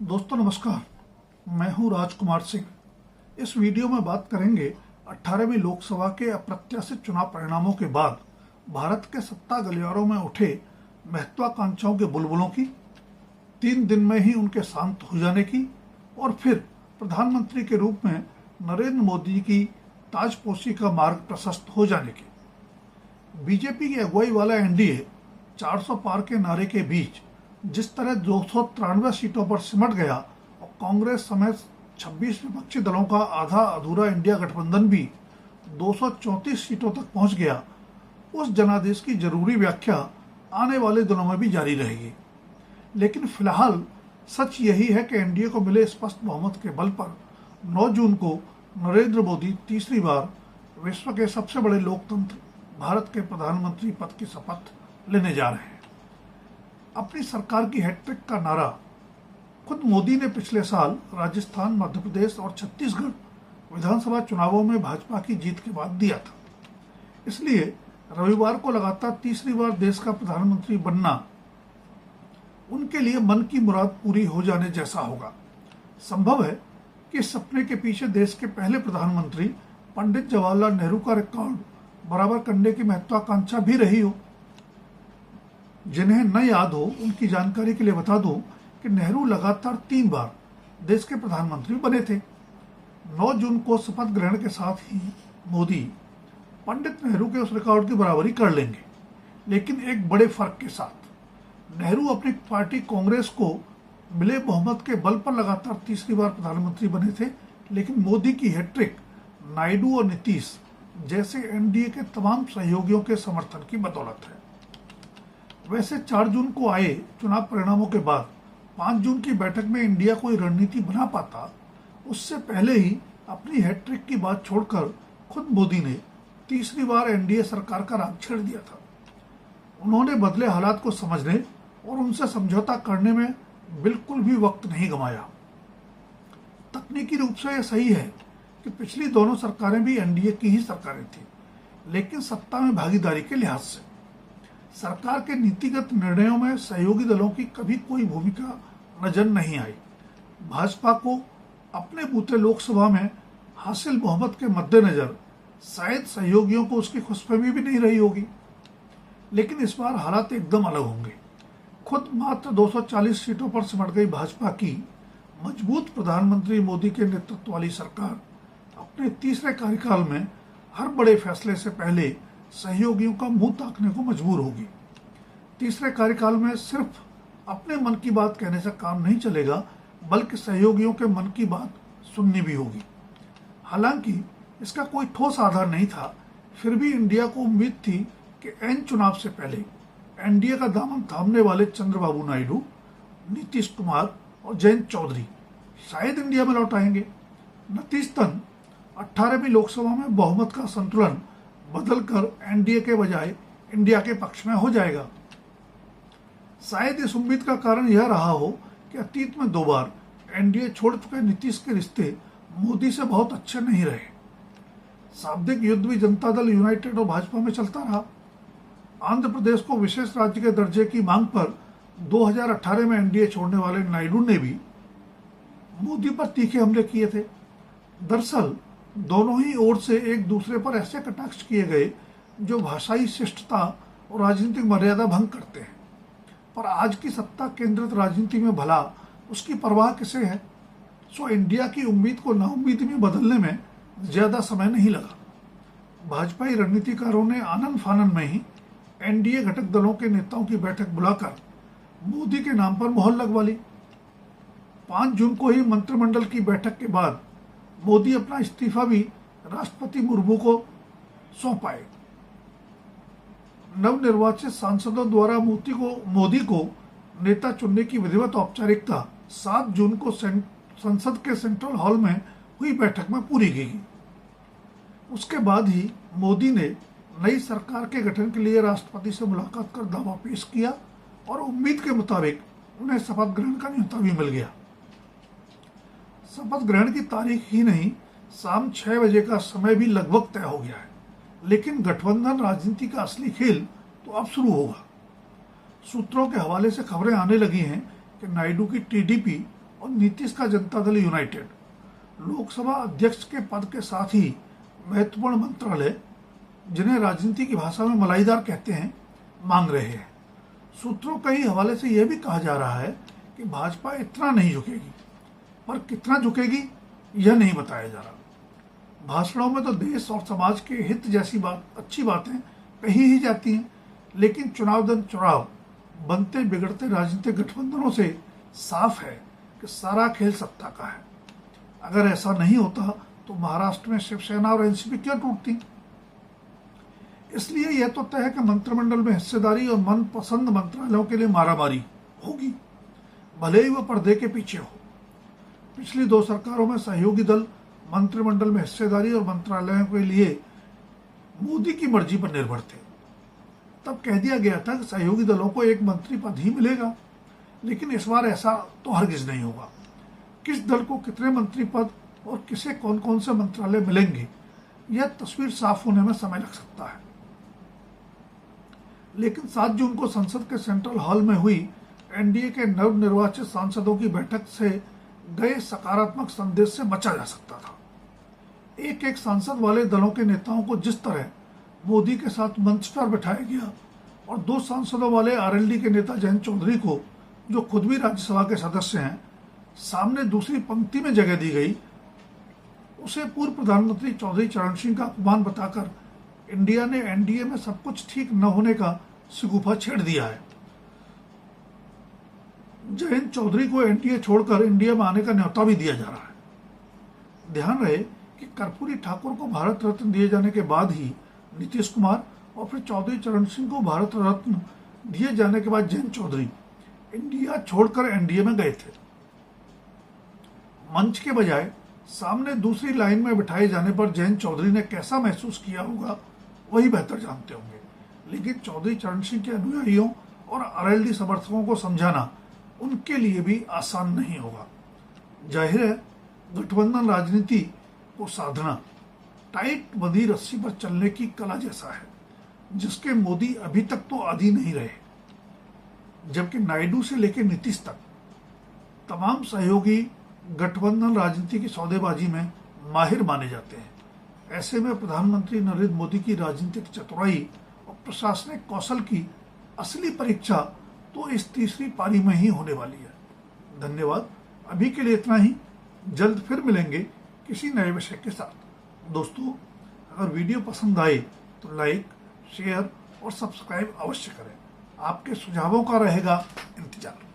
दोस्तों नमस्कार, मैं हूं राजकुमार सिंह। इस वीडियो में बात करेंगे 18वीं लोकसभा के अप्रत्याशित चुनाव परिणामों के बाद भारत के सत्ता गलियारों में उठे महत्वाकांक्षाओं के बुलबुलों की, 3 दिन में ही उनके शांत हो जाने की और फिर प्रधानमंत्री के रूप में नरेंद्र मोदी की ताजपोशी का मार्ग प्रशस्त हो जाने की। बीजेपी की अगुवाई वाला एनडीए 400 पार के नारे के बीच जिस तरह 293 सीटों पर सिमट गया और कांग्रेस समेत 26 विपक्षी दलों का आधा अधूरा इंडिया गठबंधन भी 234 सीटों तक पहुंच गया, उस जनादेश की जरूरी व्याख्या आने वाले दिनों में भी जारी रहेगी। लेकिन फिलहाल सच यही है कि एनडीए को मिले स्पष्ट बहुमत के बल पर 9 जून को नरेंद्र मोदी तीसरी बार विश्व के सबसे बड़े लोकतंत्र भारत के प्रधानमंत्री पद की शपथ लेने जा रहे हैं। अपनी सरकार की हैट्रिक का नारा खुद मोदी ने पिछले साल राजस्थान, मध्य प्रदेश और छत्तीसगढ़ विधानसभा चुनावों में भाजपा की जीत के बाद दिया था। इसलिए रविवार को लगातार तीसरी बार देश का प्रधानमंत्री बनना उनके लिए मन की मुराद पूरी हो जाने जैसा होगा। संभव है कि इस सपने के पीछे देश के पहले प्रधानमंत्री पंडित जवाहरलाल नेहरू का रिकॉर्ड बराबर करने की महत्वाकांक्षा भी रही हो। जिन्हें न याद हो उनकी जानकारी के लिए बता दूं कि नेहरू लगातार 3 बार देश के प्रधानमंत्री बने थे। 9 जून को शपथ ग्रहण के साथ ही मोदी पंडित नेहरू के उस रिकॉर्ड की बराबरी कर लेंगे, लेकिन एक बड़े फर्क के साथ। नेहरू अपनी पार्टी कांग्रेस को मिले बहुमत के बल पर लगातार तीसरी बार प्रधानमंत्री बने थे, लेकिन मोदी की हैट्रिक नायडू और नीतीश जैसे एनडीए के तमाम सहयोगियों के समर्थन की बदौलत है। वैसे 4 जून को आए चुनाव परिणामों के बाद 5 जून की बैठक में इंडिया कोई रणनीति बना पाता, उससे पहले ही अपनी हैट्रिक की बात छोड़कर खुद मोदी ने तीसरी बार एनडीए सरकार का राग छेड़ दिया था। उन्होंने बदले हालात को समझने और उनसे समझौता करने में बिल्कुल भी वक्त नहीं गंवाया। तकनीकी रूप से यह सही है कि पिछली दोनों सरकारें भी एनडीए की ही सरकारें थी, लेकिन सत्ता में भागीदारी के लिहाज से सरकार के नीतिगत निर्णयों में सहयोगी दलों की कभी कोई भूमिका नजर नहीं आई। भाजपा को अपने बूते लोकसभा में हासिल बहुमत के मद्देनजर शायद सहयोगियों को उसकी खुशफहमी भी नहीं रही होगी, लेकिन इस बार हालात एकदम अलग होंगे। खुद मात्र 240 सीटों पर सिमट गई भाजपा की मजबूत प्रधानमंत्री मोदी के नेतृत्व वाली सरकार अपने तीसरे कार्यकाल में हर बड़े फैसले से पहले सहयोगियों का मुंह ताकने को मजबूर होगी। तीसरे कार्यकाल में सिर्फ अपने मन की बात कहने से काम नहीं चलेगा, बल्कि सहयोगियों के मन की बात सुननी भी होगी। हालांकि इसका कोई ठोस आधार नहीं था, फिर भी इंडिया को उम्मीद थी कि एन चुनाव से पहले एनडीए का दामन थामने वाले चंद्रबाबू नायडू, नीतीश कुमार और जयंत चौधरी शायद इंडिया में लौट आएंगे। नतीजतन 18वीं लोकसभा में बहुमत का संतुलन बदलकर एनडीए के बजाय इंडिया के पक्ष में हो जाएगा। शायद इस उम्मीद का कारण यह रहा हो कि अतीत में 2 बार एनडीए छोड़ चुके नीतीश के रिश्ते मोदी से बहुत अच्छे नहीं रहे। शाब्दिक युद्ध भी जनता दल यूनाइटेड और भाजपा में चलता रहा। आंध्र प्रदेश को विशेष राज्य के दर्जे की मांग पर 2018 में एनडीए छोड़ने वाले नायडू ने भी मोदी पर तीखे हमले किए थे। दरअसल दोनों ही ओर से एक दूसरे पर ऐसे कटाक्ष किए गए जो भाषाई शिष्टता और राजनीतिक मर्यादा भंग करते हैं, पर आज की सत्ता केंद्रित राजनीति में भला उसकी परवाह किसे है। सो इंडिया की उम्मीद को नाउम्मीद में बदलने में ज्यादा समय नहीं लगा। भाजपाई रणनीतिकारों ने आनन फानन में ही एनडीए घटक दलों के नेताओं की बैठक बुलाकर मोदी के नाम पर मोहर लगवा ली। 5 जून को ही मंत्रिमंडल की बैठक के बाद मोदी अपना इस्तीफा भी राष्ट्रपति मुर्मू को सौंप पाए। नवनिर्वाचित सांसदों द्वारा मोदी को नेता चुनने की विधिवत औपचारिकता 7 जून को संसद के सेंट्रल हॉल में हुई बैठक में पूरी की गई। उसके बाद ही मोदी ने नई सरकार के गठन के लिए राष्ट्रपति से मुलाकात कर दावा पेश किया और उम्मीद के मुताबिक उन्हें शपथ ग्रहण का न्योता भी मिल गया। शपथ ग्रहण की तारीख ही नहीं, शाम 6 बजे का समय भी लगभग तय हो गया है, लेकिन गठबंधन राजनीति का असली खेल तो अब शुरू होगा। सूत्रों के हवाले से खबरें आने लगी हैं कि नायडू की टीडीपी और नीतीश का जनता दल यूनाइटेड लोकसभा अध्यक्ष के पद के साथ ही महत्वपूर्ण मंत्रालय, जिन्हें राजनीति की भाषा में मलाईदार कहते हैं, मांग रहे हैं। सूत्रों के ही हवाले से यह भी कहा जा रहा है कि भाजपा इतना नहीं झुकेगी, पर कितना झुकेगी यह नहीं बताया जा रहा। भाषणों में तो देश और समाज के हित जैसी अच्छी बातें कही ही जाती हैं, लेकिन चुनाव दर चुनाव बनते बिगड़ते राजनीतिक गठबंधनों से साफ है कि सारा खेल सत्ता का है। अगर ऐसा नहीं होता तो महाराष्ट्र में शिवसेना और एनसीपी क्यों टूटती? इसलिए यह तो तय है कि मंत्रिमंडल में हिस्सेदारी और मनपसंद मंत्रालयों के लिए मारामारी होगी, भले ही वह पर्दे के पीछे हो। पिछली 2 सरकारों में सहयोगी दल मंत्रिमंडल में हिस्सेदारी और मंत्रालयों के लिए मोदी की मर्जी पर निर्भर थे। तब कह दिया गया था कि सहयोगी दलों को एक मंत्री पद ही मिलेगा, लेकिन इस बार ऐसा तो हरगिज नहीं होगा। किस दल को कितने मंत्री पद और किसे कौन कौन से मंत्रालय मिलेंगे, यह तस्वीर साफ होने में समय लग सकता है। लेकिन 7 जून को संसद के सेंट्रल हॉल में हुई एनडीए के नवनिर्वाचित सांसदों की बैठक से गए सकारात्मक संदेश से बचा जा सकता था। एक एक सांसद वाले दलों के नेताओं को जिस तरह मोदी के साथ मंच पर बैठाया गया और 2 सांसदों वाले आरएलडी के नेता जयंत चौधरी को, जो खुद भी राज्यसभा के सदस्य हैं, सामने दूसरी पंक्ति में जगह दी गई, उसे पूर्व प्रधानमंत्री चौधरी चरण सिंह का अपमान बताकर इंडिया ने एनडीए में सब कुछ ठीक न होने का शिगुफा छेड़ दिया है। जयंत चौधरी को एनडीए छोड़कर इंडिया में आने का न्योता भी दिया जा रहा है। ध्यान रहे कि कर्पूरी ठाकुर को भारत रत्न दिए जाने के बाद ही नीतीश कुमार और फिर चौधरी चरण सिंह को भारत रत्न दिए जाने के बाद जयंत चौधरी इंडिया छोड़कर एनडीए में गए थे। मंच के बजाय सामने दूसरी लाइन में बिठाए जाने पर जयंत चौधरी ने कैसा महसूस किया होगा वही बेहतर जानते होंगे। लेकिन चौधरी चरण सिंह के अनुयायियों और आरएलडी समर्थकों को समझाना उनके लिए भी आसान नहीं होगा। जाहिर है, गठबंधन राजनीति को साधना टाइट बंधी रस्सी पर चलने की कला जैसा है, जिसके मोदी अभी तक तो आदी नहीं रहे, जबकि नायडू से लेकर नीतीश तक तमाम सहयोगी गठबंधन राजनीति की सौदेबाजी में माहिर माने जाते हैं। ऐसे में प्रधानमंत्री नरेंद्र मोदी की राजनीतिक चतुराई और प्रशासनिक कौशल की असली परीक्षा तो इस तीसरी पारी में ही होने वाली है। धन्यवाद। अभी के लिए इतना ही। जल्द फिर मिलेंगे किसी नए विषय के साथ। दोस्तों, अगर वीडियो पसंद आए तो लाइक, शेयर और सब्सक्राइब अवश्य करें। आपके सुझावों का रहेगा इंतजार।